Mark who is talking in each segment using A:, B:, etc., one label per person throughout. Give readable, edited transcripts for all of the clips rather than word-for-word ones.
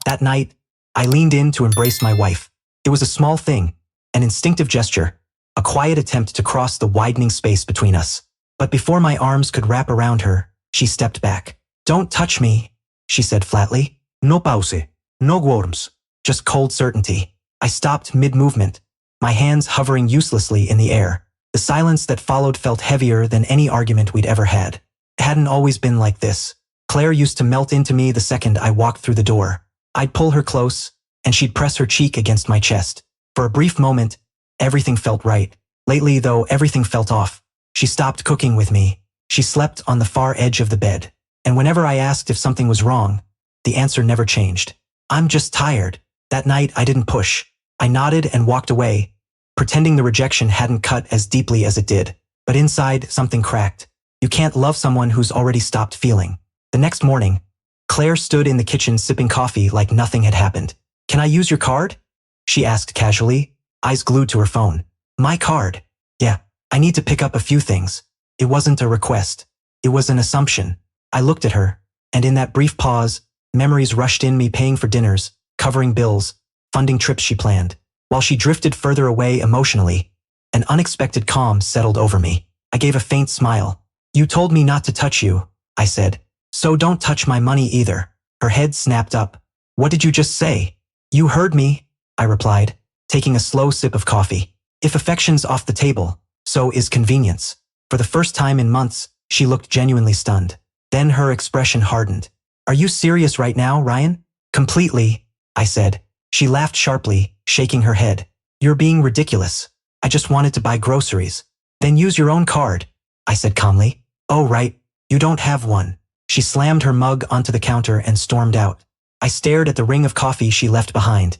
A: That night, I leaned in to embrace my wife. It was a small thing, an instinctive gesture, a quiet attempt to cross the widening space between us. But before my arms could wrap around her, she stepped back. "Don't touch me," she said flatly. "No pause, no worms." Just cold certainty. I stopped mid-movement, my hands hovering uselessly in the air. The silence that followed felt heavier than any argument we'd ever had. It hadn't always been like this. Claire used to melt into me the second I walked through the door. I'd pull her close, and she'd press her cheek against my chest. For a brief moment, everything felt right. Lately, though, everything felt off. She stopped cooking with me. She slept on the far edge of the bed. And whenever I asked if something was wrong, the answer never changed. "I'm just tired." That night, I didn't push. I nodded and walked away, pretending the rejection hadn't cut as deeply as it did. But inside, something cracked. You can't love someone who's already stopped feeling. The next morning, Claire stood in the kitchen sipping coffee like nothing had happened. "Can I use your card?" she asked casually, eyes glued to her phone. "My card?" "Yeah, I need to pick up a few things." It wasn't a request. It was an assumption. I looked at her, and in that brief pause, memories rushed in, me paying for dinners, covering bills, funding trips she planned. While she drifted further away emotionally, an unexpected calm settled over me. I gave a faint smile. "You told me not to touch you," I said. "So don't touch my money either." Her head snapped up. "What did you just say?" "You heard me," I replied, taking a slow sip of coffee. "If affection's off the table, so is convenience." For the first time in months, she looked genuinely stunned. Then her expression hardened. "Are you serious right now, Ryan?" "Completely," I said. She laughed sharply, shaking her head. "You're being ridiculous. I just wanted to buy groceries." "Then use your own card," I said calmly. "Oh, right. You don't have one." She slammed her mug onto the counter and stormed out. I stared at the ring of coffee she left behind.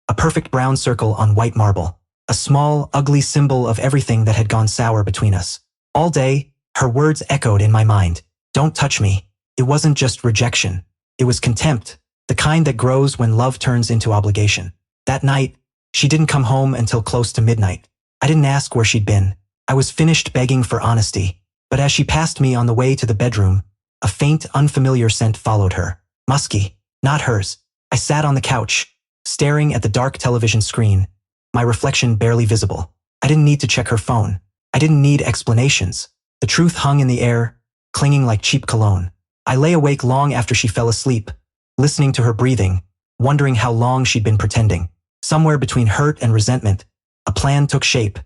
A: A perfect brown circle on white marble. A small, ugly symbol of everything that had gone sour between us. All day, her words echoed in my mind. "Don't touch me." It wasn't just rejection. It was contempt, the kind that grows when love turns into obligation. That night, she didn't come home until close to midnight. I didn't ask where she'd been. I was finished begging for honesty. But as she passed me on the way to the bedroom, a faint, unfamiliar scent followed her. Musky, not hers. I sat on the couch, staring at the dark television screen, my reflection barely visible. I didn't need to check her phone. I didn't need explanations. The truth hung in the air, clinging like cheap cologne. I lay awake long after she fell asleep, listening to her breathing, wondering how long she'd been pretending. Somewhere between hurt and resentment, a plan took shape,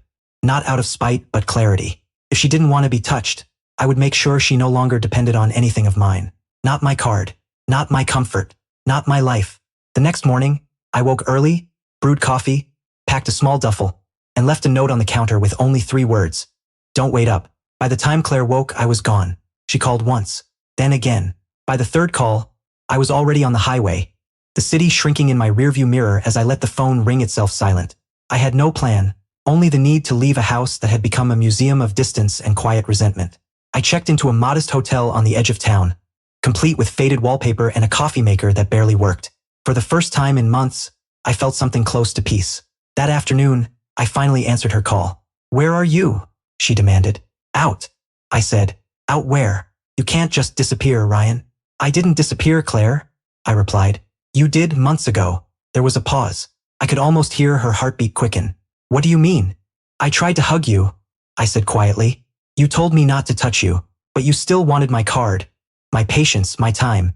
A: not out of spite but clarity. If she didn't want to be touched, I would make sure she no longer depended on anything of mine. Not my card, not my comfort, not my life. The next morning, I woke early, brewed coffee, packed a small duffel, and left a note on the counter with only 3 words. "Don't wait up." By the time Claire woke, I was gone. She called once, then again. By the 3rd call, I was already on the highway, the city shrinking in my rearview mirror as I let the phone ring itself silent. I had no plan, only the need to leave a house that had become a museum of distance and quiet resentment. I checked into a modest hotel on the edge of town, complete with faded wallpaper and a coffee maker that barely worked. For the first time in months, I felt something close to peace. That afternoon, I finally answered her call. "Where are you?" she demanded. "Out," I said. "Out where? You can't just disappear, Ryan." "I didn't disappear, Claire," I replied. "You did months ago." There was a pause. I could almost hear her heartbeat quicken. "What do you mean?" "I tried to hug you," I said quietly. "You told me not to touch you, but you still wanted my card, my patience, my time.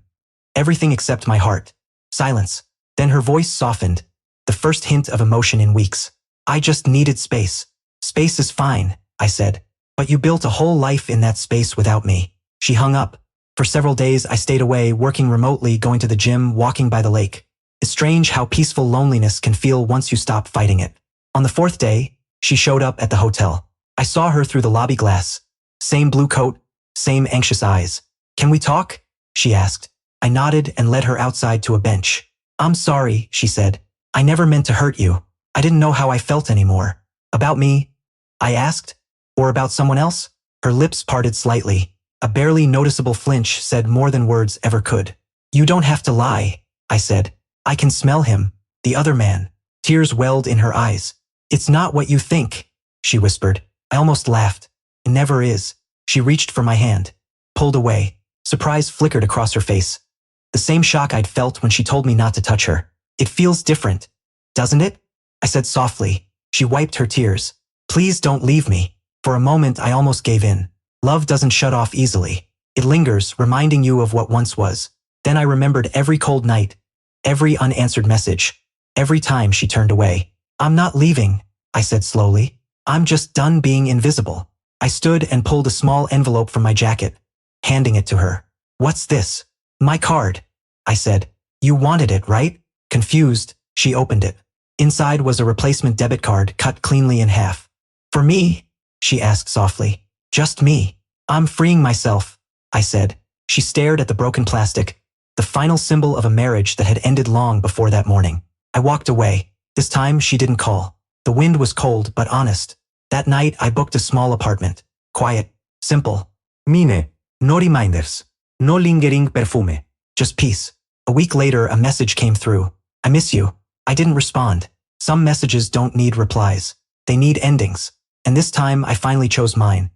A: Everything except my heart." Silence. Then her voice softened, the first hint of emotion in weeks. "I just needed space." "Space is fine," I said. "But you built a whole life in that space without me." She hung up. For several days, I stayed away, working remotely, going to the gym, walking by the lake. It's strange how peaceful loneliness can feel once you stop fighting it. On the 4th day, she showed up at the hotel. I saw her through the lobby glass. Same blue coat, same anxious eyes. "Can we talk?" she asked. I nodded and led her outside to a bench. "I'm sorry," she said. "I never meant to hurt you. I didn't know how I felt anymore." "About me?" I asked. "Or about someone else?" Her lips parted slightly. A barely noticeable flinch said more than words ever could. "You don't have to lie," I said. "I can smell him, the other man." Tears welled in her eyes. "It's not what you think," she whispered. I almost laughed. "It never is." She reached for my hand, pulled away. Surprise flickered across her face. The same shock I'd felt when she told me not to touch her. It feels different, doesn't it? I said softly. She wiped her tears. Please don't leave me. For a moment I almost gave in. Love doesn't shut off easily. It lingers, reminding you of what once was. Then I remembered every cold night, every unanswered message, every time she turned away. I'm not leaving, I said slowly. I'm just done being invisible. I stood and pulled a small envelope from my jacket, handing it to her. What's this? My card, I said. You wanted it, right? Confused, she opened it. Inside was a replacement debit card cut cleanly in half. For me? She asked softly. Just me. I'm freeing myself, I said. She stared at the broken plastic, the final symbol of a marriage that had ended long before that morning. I walked away. This time she didn't call. The wind was cold but honest. That night I booked a small apartment. Quiet. Simple. Mine. No reminders. No lingering perfume. Just peace. A week later a message came through. I miss you. I didn't respond. Some messages don't need replies. They need endings. And this time I finally chose mine.